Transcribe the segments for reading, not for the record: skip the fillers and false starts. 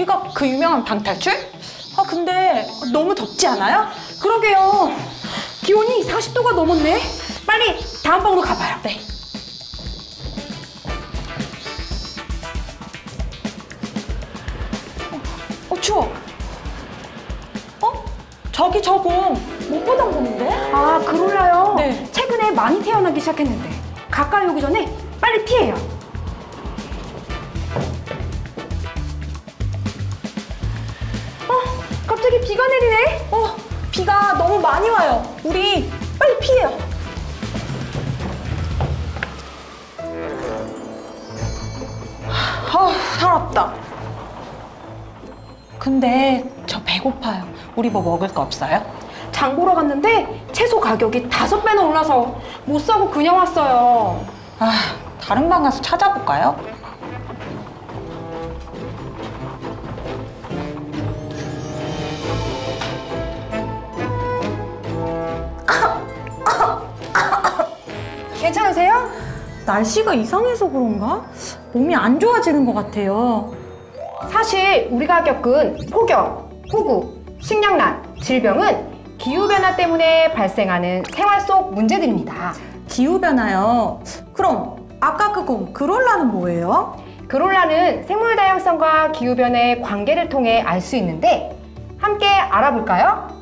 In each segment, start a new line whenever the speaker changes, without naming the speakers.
이거 그 유명한 방탈출? 아, 근데 너무 덥지 않아요? 그러게요.
기온이 40도가 넘었네. 빨리 다음 방으로 가봐요.
네. 추워. 저기 저 곰 못 보던 곰인데?
아, 그롤라요?
네.
최근에 많이 태어나기 시작했는데 가까이 오기 전에 빨리 피해요. 갑자기 비가 내리네?
비가 너무 많이 와요. 우리 빨리 피해요. 살았다. 근데 저 배고파요. 우리 뭐 먹을 거 없어요?
장 보러 갔는데 채소 가격이 5배나 올라서 못 사고 그냥 왔어요.
다른 방 가서 찾아볼까요?
괜찮으세요?
날씨가 이상해서 그런가? 몸이 안 좋아지는 것 같아요.
사실 우리가 겪은 폭염, 폭우, 식량난, 질병은 기후변화 때문에 발생하는 생활 속 문제들입니다.
기후변화요? 그럼 아까 그거 그롤라는 뭐예요?
그롤라는 생물 다양성과 기후변화의 관계를 통해 알 수 있는데 함께 알아볼까요?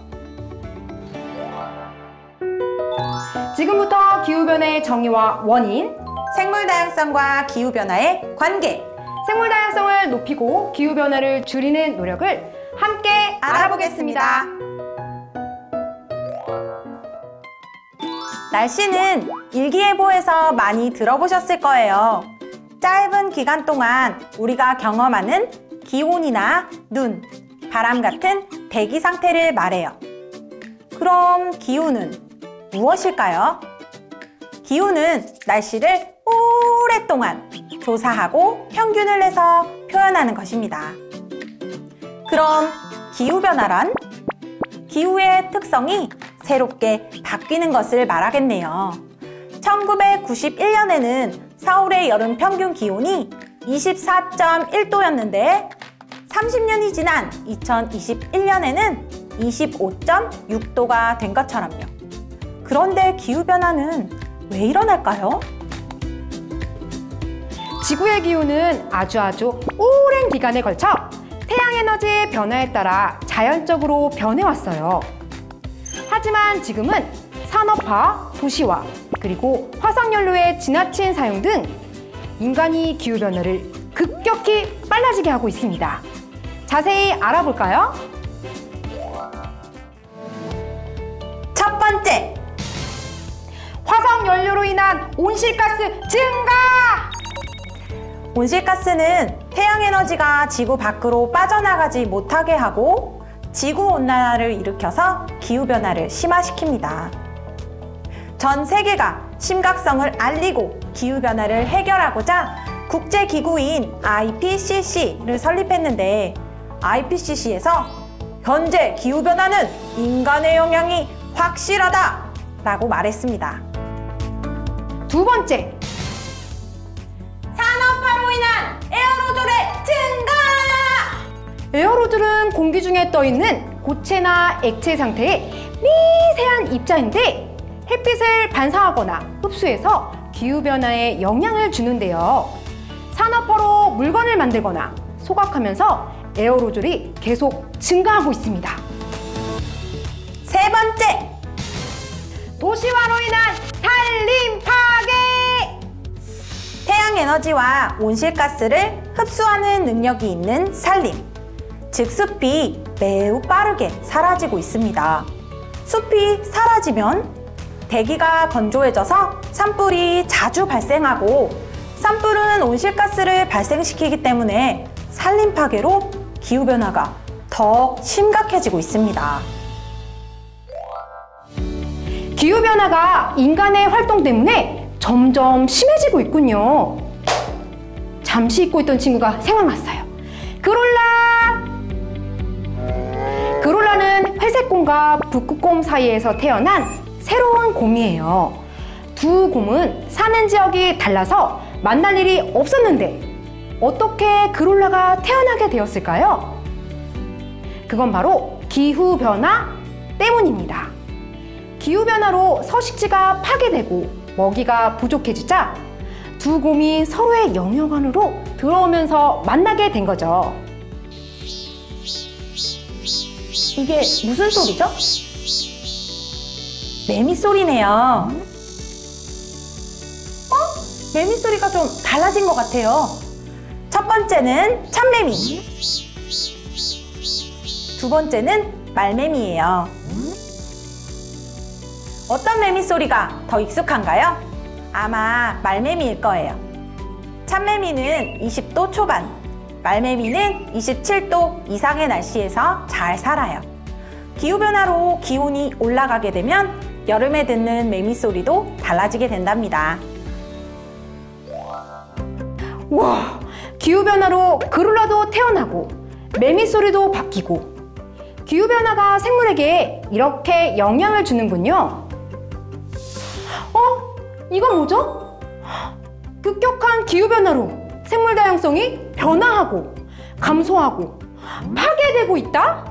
지금부터 기후변화의 정의와 원인,
생물 다양성과 기후변화의 관계,
생물 다양성을 높이고 기후변화를 줄이는 노력을 함께 알아보겠습니다.
날씨는 일기예보에서 많이 들어보셨을 거예요. 짧은 기간 동안 우리가 경험하는 기온이나 눈, 바람 같은 대기 상태를 말해요. 그럼 기후는 무엇일까요? 기후는 날씨를 오랫동안 조사하고 평균을 내서 표현하는 것입니다. 그럼 기후변화란? 기후의 특성이 새롭게 바뀌는 것을 말하겠네요. 1991년에는 서울의 여름 평균 기온이 24.1도였는데 30년이 지난 2021년에는 25.6도가 된 것처럼요. 그런데 기후변화는 왜 일어날까요?
지구의 기후는 아주 오랜 기간에 걸쳐 태양에너지의 변화에 따라 자연적으로 변해왔어요. 하지만 지금은 산업화, 도시화, 그리고 화석연료의 지나친 사용 등 인간이 기후변화를 급격히 빨라지게 하고 있습니다. 자세히 알아볼까요?
첫 번째,
화석연료로 인한 온실가스 증가!
온실가스는 태양에너지가 지구 밖으로 빠져나가지 못하게 하고 지구온난화를 일으켜서 기후변화를 심화시킵니다. 전 세계가 심각성을 알리고 기후변화를 해결하고자 국제기구인 IPCC를 설립했는데 IPCC에서 현재 기후변화는 인간의 영향이 확실하다 라고 말했습니다.
두 번째,
산업화로 인한 에어로졸의 증가!
에어로졸은 공기 중에 떠있는 고체나 액체 상태의 미세한 입자인데 햇빛을 반사하거나 흡수해서 기후변화에 영향을 주는데요. 산업화로 물건을 만들거나 소각하면서 에어로졸이 계속 증가하고 있습니다.
세 번째,
도시화로 인한 산림 파괴!
태양에너지와 온실가스를 흡수하는 능력이 있는 산림, 즉 숲이 매우 빠르게 사라지고 있습니다. 숲이 사라지면 대기가 건조해져서 산불이 자주 발생하고 산불은 온실가스를 발생시키기 때문에 산림 파괴로 기후변화가 더 심각해지고 있습니다.
기후변화가 인간의 활동 때문에 점점 심해지고 있군요. 잠시 잊고 있던 친구가 생각났어요. 그롤라! 그롤라는 회색곰과 북극곰 사이에서 태어난 새로운 곰이에요. 두 곰은 사는 지역이 달라서 만날 일이 없었는데 어떻게 그롤라가 태어나게 되었을까요? 그건 바로 기후변화 때문입니다. 기후변화로 서식지가 파괴되고 먹이가 부족해지자 두 곰이 서로의 영역 안으로 들어오면서 만나게 된 거죠.
이게 무슨 소리죠? 매미 소리네요. 매미 소리가 좀 달라진 것 같아요. 첫 번째는 참매미, 두 번째는 말매미예요. 어떤 매미 소리가 더 익숙한가요? 아마 말매미일 거예요. 참매미는 20도 초반, 말매미는 27도 이상의 날씨에서 잘 살아요. 기후변화로 기온이 올라가게 되면 여름에 듣는 매미 소리도 달라지게 된답니다.
와, 기후변화로 그룰라도 태어나고 매미 소리도 바뀌고 기후변화가 생물에게 이렇게 영향을 주는군요. 이건 뭐죠? 급격한 기후변화로 생물 다양성이 변화하고 감소하고 파괴되고 있다?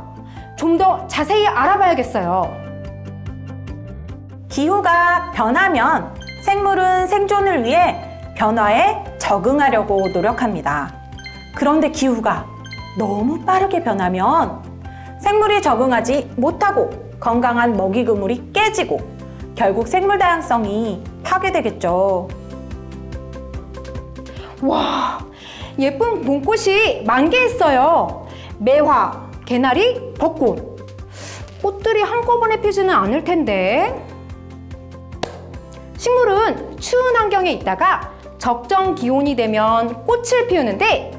좀 더 자세히 알아봐야겠어요.
기후가 변하면 생물은 생존을 위해 변화에 적응하려고 노력합니다. 그런데 기후가 너무 빠르게 변하면 생물이 적응하지 못하고 건강한 먹이 그물이 깨지고 결국 생물 다양성이 파괴되겠죠.
와, 예쁜 봄꽃이 만개했어요. 매화, 개나리, 벚꽃. 꽃들이 한꺼번에 피지는 않을 텐데. 식물은 추운 환경에 있다가 적정 기온이 되면 꽃을 피우는데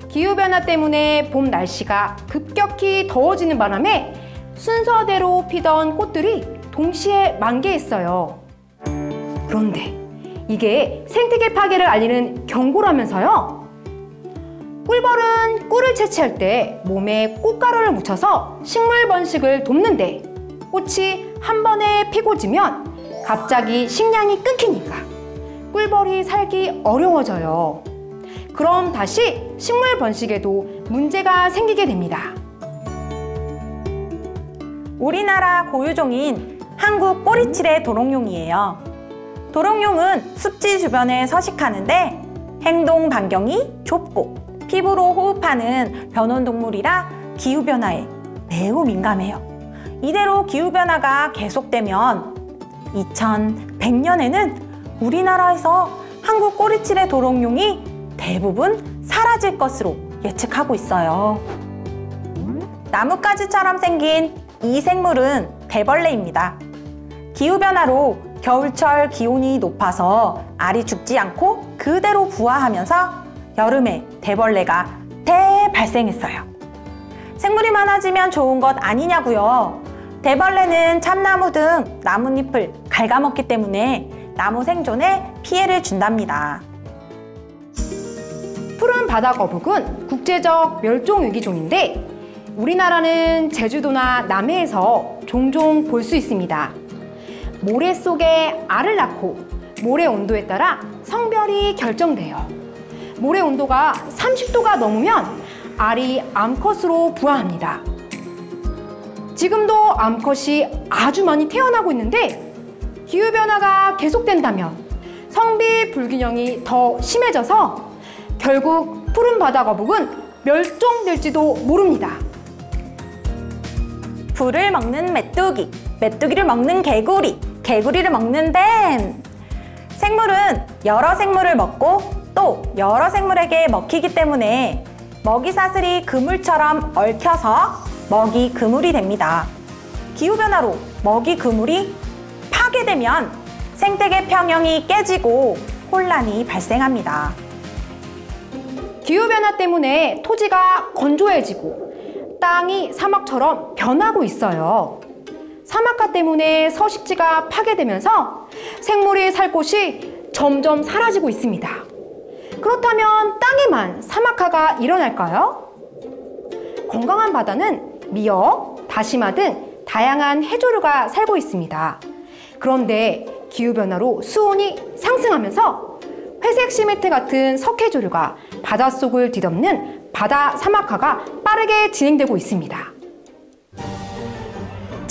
기후변화 때문에 봄 날씨가 급격히 더워지는 바람에 순서대로 피던 꽃들이 동시에 만개했어요. 그런데 이게 생태계 파괴를 알리는 경고라면서요? 꿀벌은 꿀을 채취할 때 몸에 꽃가루를 묻혀서 식물 번식을 돕는데 꽃이 한 번에 피고 지면 갑자기 식량이 끊기니까 꿀벌이 살기 어려워져요. 그럼 다시 식물 번식에도 문제가 생기게 됩니다.
우리나라 고유종인 한국 꼬리치레 도롱뇽이에요. 도롱뇽은 습지 주변에 서식하는데 행동 반경이 좁고 피부로 호흡하는 변온동물이라 기후변화에 매우 민감해요. 이대로 기후변화가 계속되면 2100년에는 우리나라에서 한국 꼬리치레 도롱뇽이 대부분 사라질 것으로 예측하고 있어요. 나뭇가지처럼 생긴 이 생물은 대벌레입니다. 기후변화로 겨울철 기온이 높아서 알이 죽지 않고 그대로 부화하면서 여름에 대벌레가 대발생했어요. 생물이 많아지면 좋은 것 아니냐고요. 대벌레는 참나무 등 나뭇잎을 갉아먹기 때문에 나무 생존에 피해를 준답니다.
푸른 바다거북은 국제적 멸종위기종인데 우리나라는 제주도나 남해에서 종종 볼 수 있습니다. 모래 속에 알을 낳고 모래 온도에 따라 성별이 결정돼요. 모래 온도가 30도가 넘으면 알이 암컷으로 부화합니다. 지금도 암컷이 아주 많이 태어나고 있는데 기후변화가 계속된다면 성비 불균형이 더 심해져서 결국 푸른 바다거북은 멸종될지도 모릅니다.
풀을 먹는 메뚜기, 메뚜기를 먹는 개구리, 개구리를 먹는 뱀. 생물은 여러 생물을 먹고 또 여러 생물에게 먹히기 때문에 먹이 사슬이 그물처럼 얽혀서 먹이 그물이 됩니다. 기후변화로 먹이 그물이 파괴되면 생태계 평형이 깨지고 혼란이 발생합니다.
기후변화 때문에 토지가 건조해지고 땅이 사막처럼 변하고 있어요. 사막화 때문에 서식지가 파괴되면서 생물이 살 곳이 점점 사라지고 있습니다. 그렇다면 땅에만 사막화가 일어날까요? 건강한 바다는 미역, 다시마 등 다양한 해조류가 살고 있습니다. 그런데 기후변화로 수온이 상승하면서 회색 시멘트 같은 석회조류가 바닷속을 뒤덮는 바다 사막화가 빠르게 진행되고 있습니다.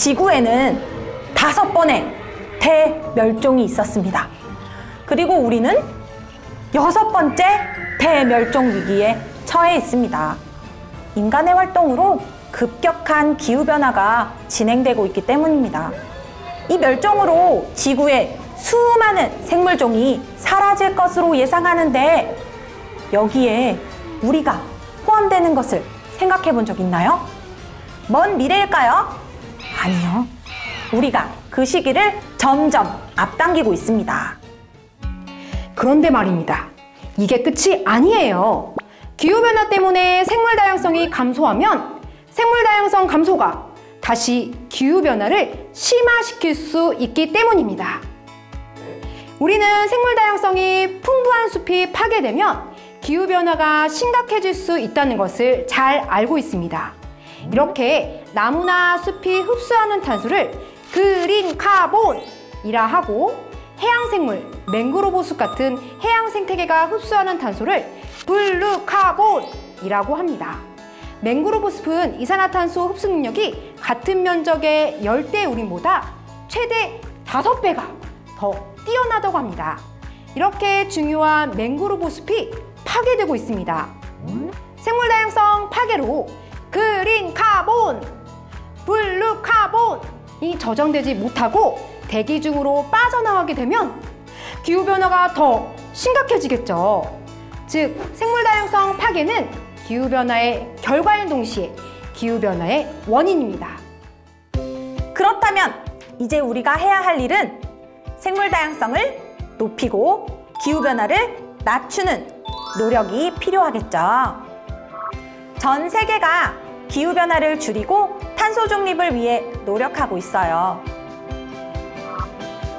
지구에는 5번의 대멸종이 있었습니다. 그리고 우리는 6번째 대멸종 위기에 처해 있습니다. 인간의 활동으로 급격한 기후변화가 진행되고 있기 때문입니다. 이 멸종으로 지구의 수많은 생물종이 사라질 것으로 예상하는데 여기에 우리가 포함되는 것을 생각해 본 적 있나요? 먼 미래일까요? 아니요. 우리가 그 시기를 점점 앞당기고 있습니다.
그런데 말입니다. 이게 끝이 아니에요. 기후변화 때문에 생물 다양성이 감소하면 생물 다양성 감소가 다시 기후변화를 심화시킬 수 있기 때문입니다. 우리는 생물 다양성이 풍부한 숲이 파괴되면 기후변화가 심각해질 수 있다는 것을 잘 알고 있습니다. 이렇게 나무나 숲이 흡수하는 탄소를 그린 카본이라 하고 해양생물, 맹그로브 숲 같은 해양 생태계가 흡수하는 탄소를 블루 카본이라고 합니다. 맹그로브 숲은 이산화탄소 흡수 능력이 같은 면적의 열대우림보다 최대 5배가 더 뛰어나다고 합니다. 이렇게 중요한 맹그로브 숲이 파괴되고 있습니다. 생물 다양성 파괴로 그린 카본, 블루 카본이 저장되지 못하고 대기 중으로 빠져나가게 되면 기후변화가 더 심각해지겠죠. 즉, 생물 다양성 파괴는 기후변화의 결과인 동시에 기후변화의 원인입니다.
그렇다면 이제 우리가 해야 할 일은 생물 다양성을 높이고 기후변화를 낮추는 노력이 필요하겠죠. 전 세계가 기후변화를 줄이고 탄소 중립을 위해 노력하고 있어요.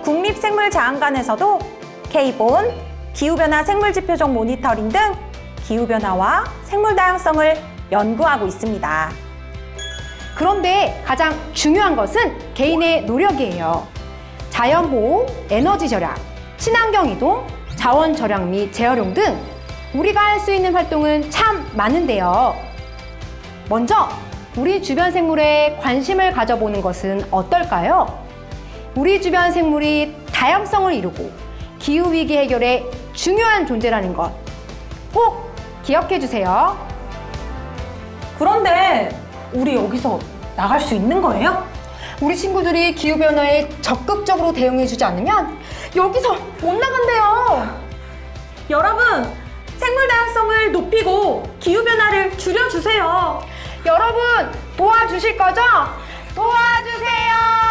국립생물자원관에서도 K본, 기후변화 생물지표적 모니터링 등 기후변화와 생물 다양성을 연구하고 있습니다.
그런데 가장 중요한 것은 개인의 노력이에요. 자연보호, 에너지 절약, 친환경 이동, 자원 절약 및 재활용 등 우리가 할 수 있는 활동은 참 많은데요. 먼저 우리 주변 생물에 관심을 가져보는 것은 어떨까요? 우리 주변 생물이 다양성을 이루고 기후위기 해결에 중요한 존재라는 것 꼭 기억해 주세요.
그런데 우리 여기서 나갈 수 있는 거예요?
우리 친구들이 기후변화에 적극적으로 대응해 주지 않으면 여기서 못 나간대요.
여러분, 생물 다양성을 높이고 기후변화를 줄여주세요.
여러분 도와주실 거죠? 도와주세요.